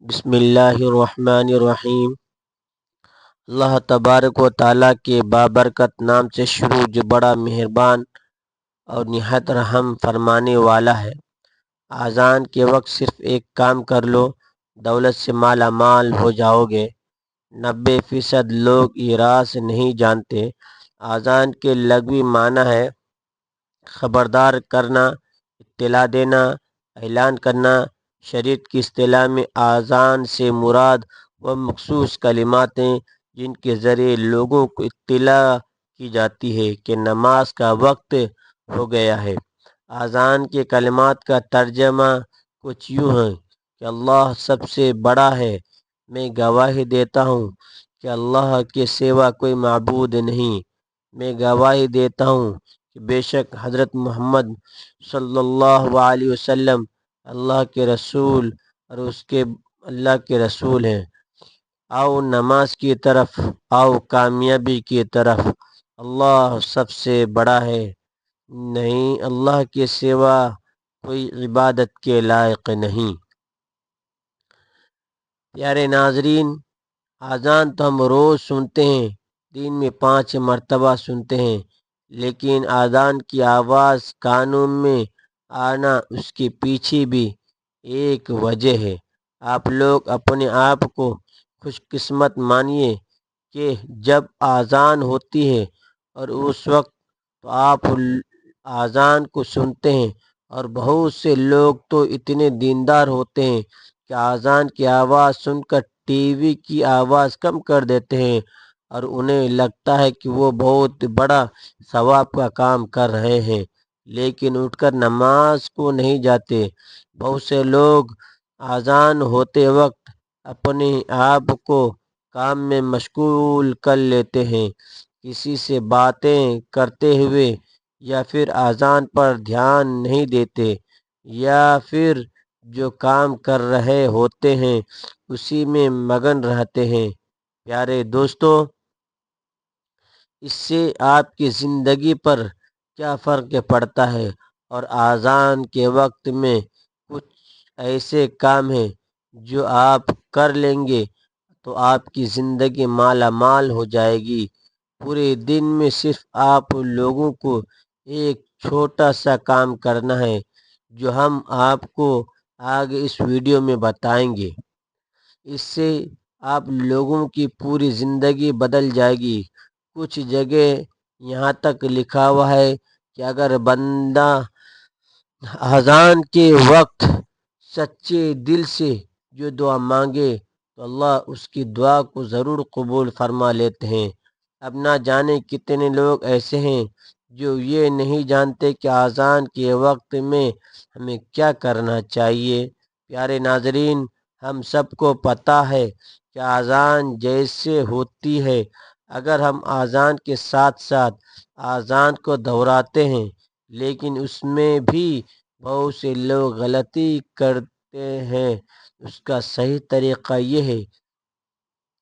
بسم اللہ الرحمن الرحیم۔ اللہ تبارک و تعالیٰ کے بابرکت نام سے شروع جو بڑا مہربان اور نہایت رحم فرمانے والا ہے۔ اذان کے وقت صرف ایک کام کر لو، دولت سے مالا مال ہو جاؤ گے۔ 90% لوگ یہ راز نہیں جانتے۔ اذان کے لغوی معنی ہے خبردار کرنا، اطلاع دینا، اعلان کرنا۔ شریعت کی اصطلاح میں اذان سے مراد وہ مخصوص کلمات ہیں جن کے ذریعے لوگوں کو اطلاع کی جاتی ہے کہ نماز کا وقت ہو گیا ہے۔ اذان کے کلمات کا ترجمہ کچھ یوں ہے کہ اللہ سب سے بڑا ہے، میں گواہی دیتا ہوں کہ اللہ کے سوا کوئی معبود نہیں، میں گواہی دیتا ہوں کہ بے شک حضرت محمد صلی اللہ علیہ وسلم اللہ کے رسول اور اللہ کے رسول ہیں۔ آؤ نماز کی طرف، آؤ کامیابی کی طرف۔ اللہ سب سے بڑا ہے، نہیں اللہ کے سوا کوئی عبادت کے لائق نہیں۔ پیارے ناظرین، اذان تو ہم روز سنتے ہیں، دن میں 5 مرتبہ سنتے ہیں، لیکن اذان کی آواز کانوں میں آنا اس کے پیچھے بھی ایک وجہ ہے۔ آپ لوگ اپنے آپ کو خوش قسمت مانیے کہ جب اذان ہوتی ہے اور اس وقت تو آپ اذان کو سنتے ہیں، اور بہت سے لوگ تو اتنے دیندار ہوتے ہیں کہ اذان کی آواز سن کر ٹی وی کی آواز کم کر دیتے ہیں، اور انہیں لگتا ہے کہ وہ بہت بڑا ثواب کا کام کر رہے ہیں، لیکن اٹھ کر نماز کو نہیں جاتے۔ بہت سے لوگ اذان ہوتے وقت اپنے آپ کو کام میں مشغول کر لیتے ہیں، کسی سے باتیں کرتے ہوئے، یا پھر اذان پر دھیان نہیں دیتے، یا پھر جو کام کر رہے ہوتے ہیں اسی میں مگن رہتے ہیں۔ پیارے دوستو، اس سے آپ کی زندگی پر کیا فرق پڑتا ہے؟ اور اذان کے وقت میں کچھ ایسے کام ہیں جو آپ کر لیں گے تو آپ کی زندگی مالا مال ہو جائے گی۔ پورے دن میں صرف آپ لوگوں کو ایک چھوٹا سا کام کرنا ہے جو ہم آپ کو آگے اس ویڈیو میں بتائیں گے۔ اس سے آپ لوگوں کی پوری زندگی بدل جائے گی۔ کچھ جگہ یہاں تک لکھا ہوا ہے کہ اگر بندہ اذان کے وقت سچے دل سے جو دعا مانگے تو اللہ اس کی دعا کو ضرور قبول فرما لیتے ہیں۔ اب نہ جانے کتنے لوگ ایسے ہیں جو یہ نہیں جانتے کہ اذان کے وقت میں ہمیں کیا کرنا چاہیے۔ پیارے ناظرین، ہم سب کو پتہ ہے کہ اذان جیسے ہوتی ہے، اگر ہم اذان کے ساتھ ساتھ اذان کو دہراتے ہیں، لیکن اس میں بھی بہت سے لوگ غلطی کرتے ہیں۔ اس کا صحیح طریقہ یہ ہے،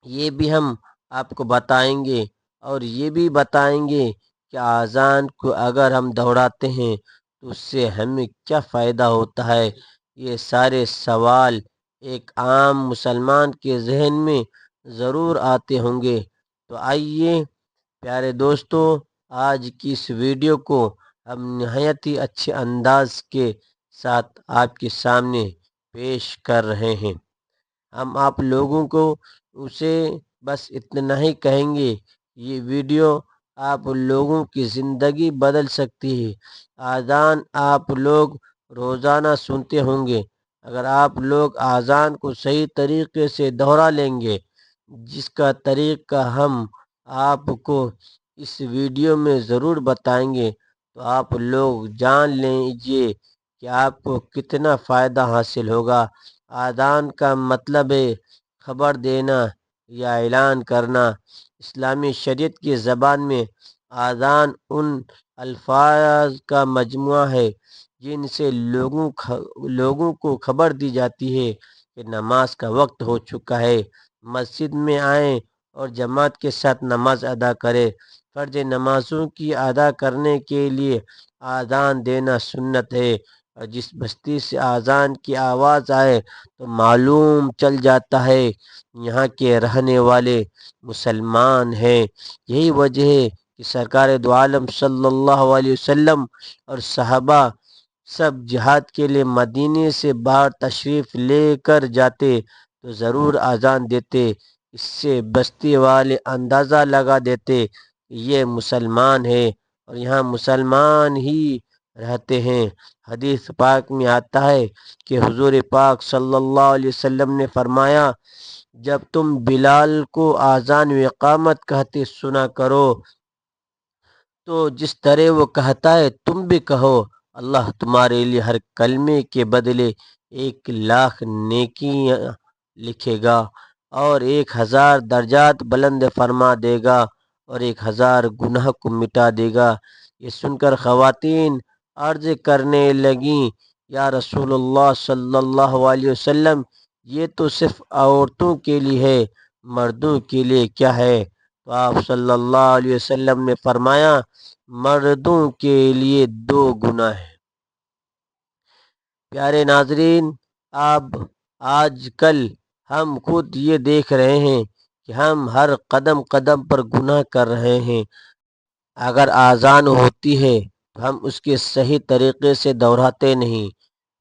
یہ بھی ہم آپ کو بتائیں گے، اور یہ بھی بتائیں گے کہ اذان کو اگر ہم دہراتے ہیں تو اس سے ہمیں کیا فائدہ ہوتا ہے۔ یہ سارے سوال ایک عام مسلمان کے ذہن میں ضرور آتے ہوں گے۔ تو آئیے پیارے دوستو، آج کی اس ویڈیو کو ہم نہایت ہی اچھے انداز کے ساتھ آپ کے سامنے پیش کر رہے ہیں۔ ہم آپ لوگوں کو اسے بس اتنا ہی کہیں گے، یہ ویڈیو آپ لوگوں کی زندگی بدل سکتی ہے۔ اذان آپ لوگ روزانہ سنتے ہوں گے، اگر آپ لوگ اذان کو صحیح طریقے سے دہرا لیں گے، جس کا طریقہ ہم آپ کو اس ویڈیو میں ضرور بتائیں گے، تو آپ لوگ جان لیجیے کہ آپ کو کتنا فائدہ حاصل ہوگا۔ اذان کا مطلب ہے خبر دینا یا اعلان کرنا۔ اسلامی شریعت کی زبان میں اذان ان الفاظ کا مجموعہ ہے جن سے لوگوں کو خبر دی جاتی ہے کہ نماز کا وقت ہو چکا ہے۔ مسجد میں آئیں اور جماعت کے ساتھ نماز ادا کریں۔ فرض نمازوں کی ادا کرنے کے لیے اذان دینا سنت ہے، اور جس بستی سے اذان کی آواز آئے تو معلوم چل جاتا ہے یہاں کے رہنے والے مسلمان ہیں۔ یہی وجہ ہے کہ سرکار دو عالم صلی اللہ علیہ وسلم اور صحابہ سب جہاد کے لیے مدینے سے باہر تشریف لے کر جاتے تو ضرور اذان دیتے۔ اس سے بستی والے اندازہ لگا دیتے کہ یہ مسلمان ہے اور یہاں مسلمان ہی رہتے ہیں۔ حدیث پاک میں آتا ہے کہ حضور پاک صلی اللہ علیہ وسلم نے فرمایا، جب تم بلال کو اذان و اقامت کہتے سنا کرو تو جس طرح وہ کہتا ہے تم بھی کہو، اللہ تمہارے لیے ہر کلمے کے بدلے 1,00,000 نیکیاں لکھے گا اور 1,000 درجات بلند فرما دے گا اور 1,000 گناہ کو مٹا دے گا۔ یہ سن کر خواتین عرض کرنے لگیں، یا رسول اللہ صلی اللہ علیہ وسلم، یہ تو صرف عورتوں کے لیے ہے، مردوں کے لیے کیا ہے؟ تو آپ صلی اللہ علیہ وسلم نے فرمایا، مردوں کے لیے 2 گنا ہے۔ پیارے ناظرین، اب آج کل ہم خود یہ دیکھ رہے ہیں کہ ہم ہر قدم قدم پر گناہ کر رہے ہیں۔ اگر اذان ہوتی ہے تو ہم اس کے صحیح طریقے سے دہراتے نہیں،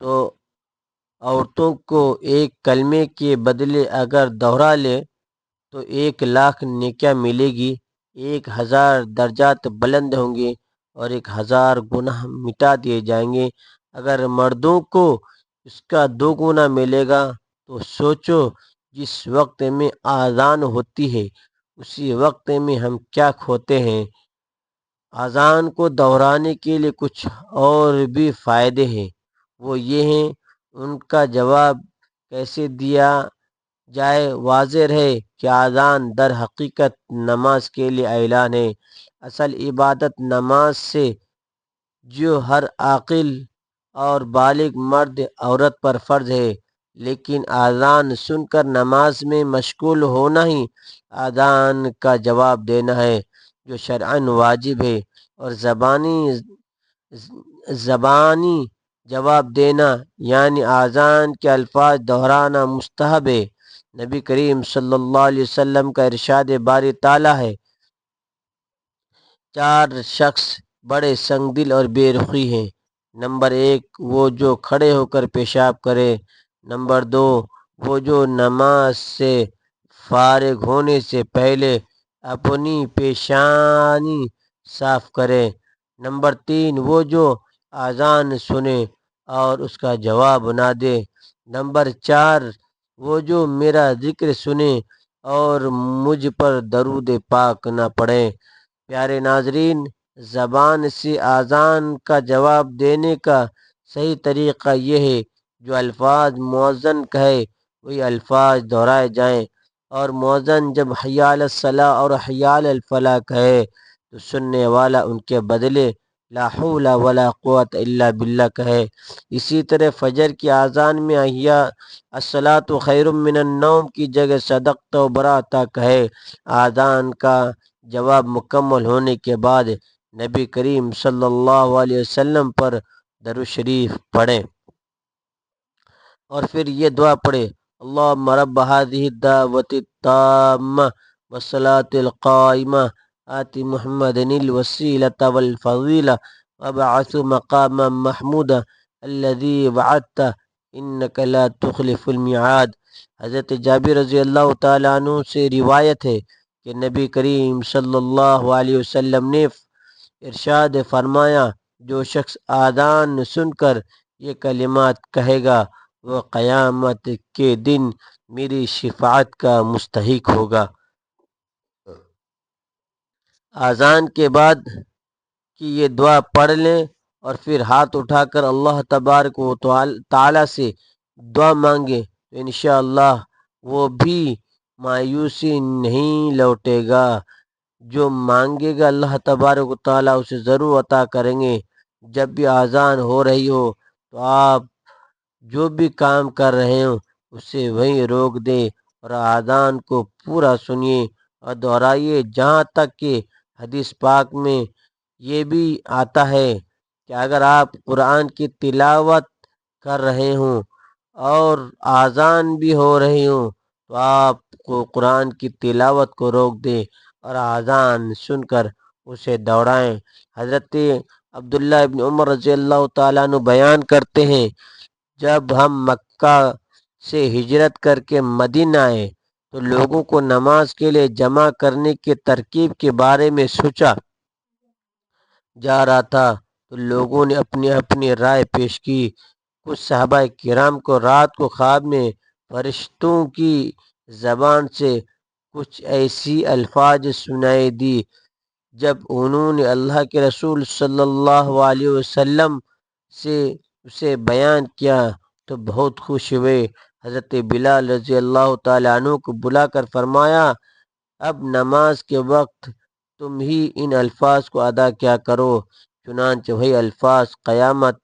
تو عورتوں کو ایک کلمے کے بدلے اگر دہرا لے تو 1,00,000 نیکیاں ملے گی، 1,000 درجات بلند ہوں گے اور 1,000 گناہ مٹا دیے جائیں گے۔ اگر مردوں کو اس کا 2 گنا ملے گا تو سوچو، جس وقت میں اذان ہوتی ہے اسی وقت میں ہم کیا کھوتے ہیں۔ اذان کو دہرانے کے لیے کچھ اور بھی فائدے ہیں، وہ یہ ہیں، ان کا جواب کیسے دیا جائے۔ واضح ہے کہ اذان در حقیقت نماز کے لیے اعلان ہے۔ اصل عبادت نماز سے جو ہر عاقل اور بالغ مرد عورت پر فرض ہے، لیکن اذان سن کر نماز میں مشغول ہونا ہی اذان کا جواب دینا ہے، جو شرعاً واجب ہے، اور زبانی جواب دینا یعنی اذان کے الفاظ دہرانا مستحب ہے۔ نبی کریم صلی اللہ علیہ وسلم کا ارشاد باری تعالیٰ ہے، 4 شخص بڑے سنگ دل اور بے رخی ہیں۔ نمبر 1، وہ جو کھڑے ہو کر پیشاب کرے۔ نمبر 2، وہ جو نماز سے فارغ ہونے سے پہلے اپنی پیشانی صاف کرے۔ نمبر 3، وہ جو اذان سنے اور اس کا جواب نہ دے۔ نمبر 4، وہ جو میرا ذکر سنے اور مجھ پر درود پاک نہ پڑھے۔ پیارے ناظرین، زبان سے اذان کا جواب دینے کا صحیح طریقہ یہ ہے، جو الفاظ مؤذن کہے وہی الفاظ دہرائے جائیں، اور مؤذن جب حی علی الصلاۃ اور حی علی الفلاح کہے تو سننے والا ان کے بدلے لا حول ولا قوت الا باللہ کہے۔ اسی طرح فجر کی اذان میں حی الصلاۃ خیر من النوم کی جگہ صدقت و برأت کہے۔ اذان کا جواب مکمل ہونے کے بعد نبی کریم صلی اللہ علیہ وسلم پر درود شریف پڑھیں اور پھر یہ دعا پڑھے، اللہم رب هذه الدعوة التامة والصلاة القائمة آت محمد الوسیلة والفضیلة وابعث مقاما محمودا الذي وعدته انك لا تخلف الميعاد۔ حضرت جابر رضی اللہ تعالیٰ عنہ سے روایت ہے کہ نبی کریم صلی اللہ علیہ وسلم نے ارشاد فرمایا، جو شخص اذان سن کر یہ کلمات کہے گا وہ قیامت کے دن میری شفاعت کا مستحق ہوگا۔ اذان کے بعد کی یہ دعا پڑھ لیں اور پھر ہاتھ اٹھا کر اللہ تبارک و تعالی سے دعا مانگیں تو انشاءاللہ وہ بھی مایوسی نہیں لوٹے گا۔ جو مانگے گا اللہ تبارک و تعالی اسے ضرور عطا کریں گے۔ جب بھی اذان ہو رہی ہو تو آپ جو بھی کام کر رہے ہوں اسے وہیں روک دیں اور اذان کو پورا سنیے اور دہرائیے، جہاں تک کہ حدیث پاک میں یہ بھی آتا ہے کہ اگر آپ قرآن کی تلاوت کر رہے ہوں اور اذان بھی ہو رہی ہوں تو آپ کو قرآن کی تلاوت کو روک دیں اور اذان سن کر اسے دوڑائیں۔ حضرت عبداللہ ابن عمر رضی اللہ تعالیٰ عنہ بیان کرتے ہیں، جب ہم مکہ سے ہجرت کر کے مدینہ آئے تو لوگوں کو نماز کے لیے جمع کرنے کی ترکیب کے بارے میں سوچا جا رہا تھا تو لوگوں نے اپنی اپنی رائے پیش کی۔ کچھ صحابہ کرام کو رات کو خواب میں فرشتوں کی زبان سے کچھ ایسی الفاظ سنائی دی، جب انہوں نے اللہ کے رسول صلی اللہ علیہ وسلم سے اسے بیان کیا تو بہت خوش ہوئے۔ حضرت بلال رضی اللہ تعالیٰ عنہ کو بلا کر فرمایا، اب نماز کے وقت تم ہی ان الفاظ کو ادا کیا کرو۔ چنانچہ وہی الفاظ قیامت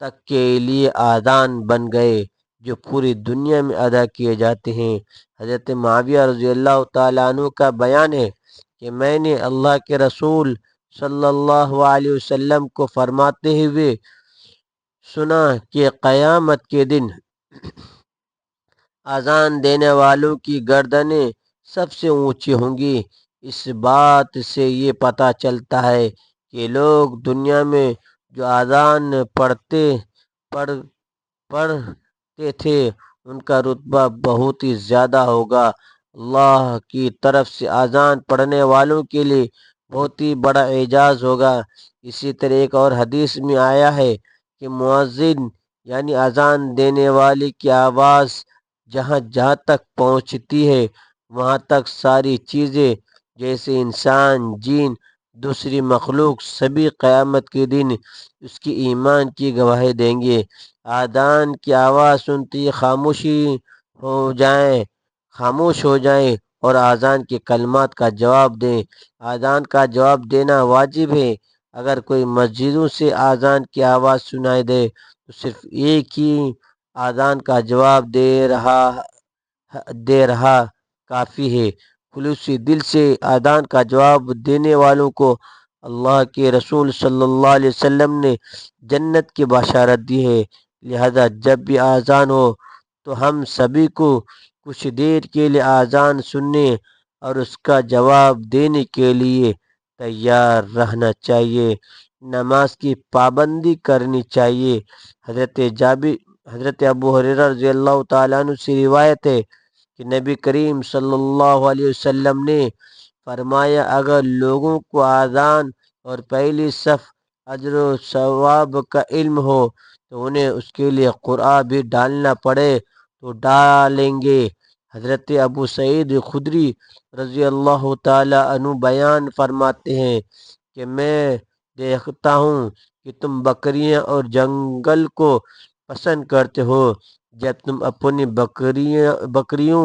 تک کے لیے آذان بن گئے جو پوری دنیا میں ادا کیے جاتے ہیں۔ حضرت معاویہ رضی اللہ تعالیٰ عنہ کا بیان ہے کہ میں نے اللہ کے رسول صلی اللہ علیہ وسلم کو فرماتے ہوئے سنا کہ قیامت کے دن اذان دینے والوں کی گردنیں سب سے اونچی ہوں گی۔ اس بات سے یہ پتہ چلتا ہے کہ لوگ دنیا میں جو اذان پڑھتے تھے ان کا رتبہ بہت ہی زیادہ ہوگا۔ اللہ کی طرف سے اذان پڑھنے والوں کے لیے بہت ہی بڑا اعزاز ہوگا۔ اسی طرح ایک اور حدیث میں آیا ہے کہ مؤذن یعنی اذان دینے والے کی آواز جہاں جہاں تک پہنچتی ہے وہاں تک ساری چیزیں جیسے انسان، جن، دوسری مخلوق سبھی قیامت کے دن اس کی ایمان کی گواہی دیں گے۔ اذان کی آواز سنتے ہی خاموش ہو جائیں اور اذان کے کلمات کا جواب دیں۔ اذان کا جواب دینا واجب ہے۔ اگر کوئی مسجدوں سے اذان کی آواز سنائی دے تو صرف ایک ہی اذان کا جواب دے رہا کافی ہے۔ خلوصی دل سے اذان کا جواب دینے والوں کو اللہ کے رسول صلی اللہ علیہ وسلم نے جنت کی بشارت دی ہے۔ لہذا جب بھی اذان ہو تو ہم سبھی کو کچھ دیر کے لیے اذان سننے اور اس کا جواب دینے کے لیے تیار رہنا چاہیے۔ نماز کی پابندی کرنی چاہیے۔ حضرت ابو ہریرہ رضی اللہ تعالیٰ عنہ سے روایت ہے کہ نبی کریم صلی اللہ علیہ وسلم نے فرمایا، اگر لوگوں کو اذان اور پہلی صف اجر و ثواب کا علم ہو تو انہیں اس کے لیے قرآن بھی ڈالنا پڑے تو ڈالیں گے۔ حضرت ابو سعید خدری رضی اللہ تعالیٰ عنہ بیان فرماتے ہیں کہ میں دیکھتا ہوں کہ تم بکریاں اور جنگل کو پسند کرتے ہو، جب تم اپنی بکریوں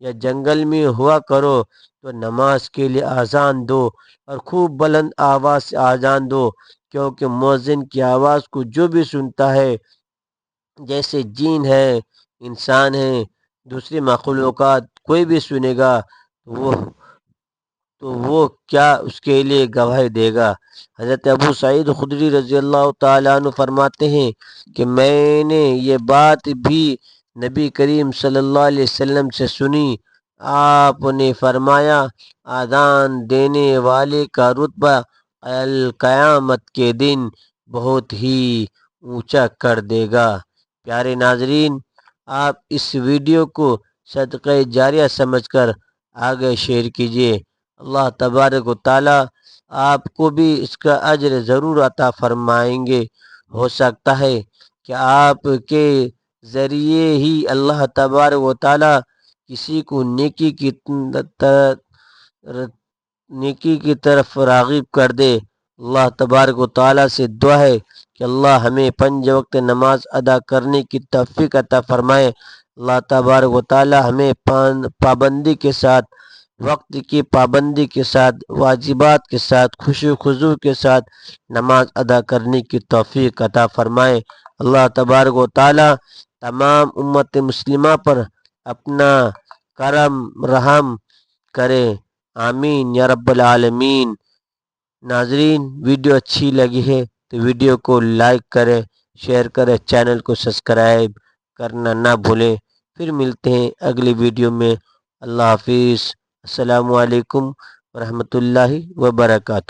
یا جنگل میں ہوا کرو تو نماز کے لیے اذان دو اور خوب بلند آواز سے اذان دو، کیونکہ مؤذن کی آواز کو جو بھی سنتا ہے، جیسے جین ہے، انسان ہے، دوسری مخلوقات، کوئی بھی سنے گا تو وہ کیا اس کے لیے گواہی دے گا۔ حضرت ابو سعید خدری رضی اللہ تعالیٰ عنہ فرماتے ہیں کہ میں نے یہ بات بھی نبی کریم صلی اللہ علیہ وسلم سے سنی۔ آپ نے فرمایا، اذان دینے والے کا رتبہ قیامت کے دن بہت ہی اونچا کر دے گا۔ پیارے ناظرین، آپ اس ویڈیو کو صدقہ جاریہ سمجھ کر آگے شیئر کیجیے۔ اللہ تبارک و تعالیٰ آپ کو بھی اس کا اجر ضرور عطا فرمائیں گے۔ ہو سکتا ہے کہ آپ کے ذریعے ہی اللہ تبارک و تعالیٰ کسی کو نیکی کی طرف راغب کر دے۔ اللہ تبارک و تعالیٰ سے دعا ہے کہ اللہ ہمیں 5 وقت نماز ادا کرنے کی توفیق عطا فرمائے۔ اللہ تبارک و تعالیٰ ہمیں پابندی کے ساتھ، وقت کی پابندی کے ساتھ، واجبات کے ساتھ، خشوع و خضوع کے ساتھ نماز ادا کرنے کی توفیق عطا فرمائے۔ اللہ تبارک و تعالیٰ تمام امت مسلمہ پر اپنا کرم رحم کرے، آمین یا رب العالمین۔ ناظرین، ویڈیو اچھی لگی ہے تو ویڈیو کو لائک کریں، شیئر کریں، چینل کو سبسکرائب کرنا نہ بھولیں۔ پھر ملتے ہیں اگلی ویڈیو میں۔ اللہ حافظ۔ السلام علیکم ورحمۃ اللہ وبرکاتہ۔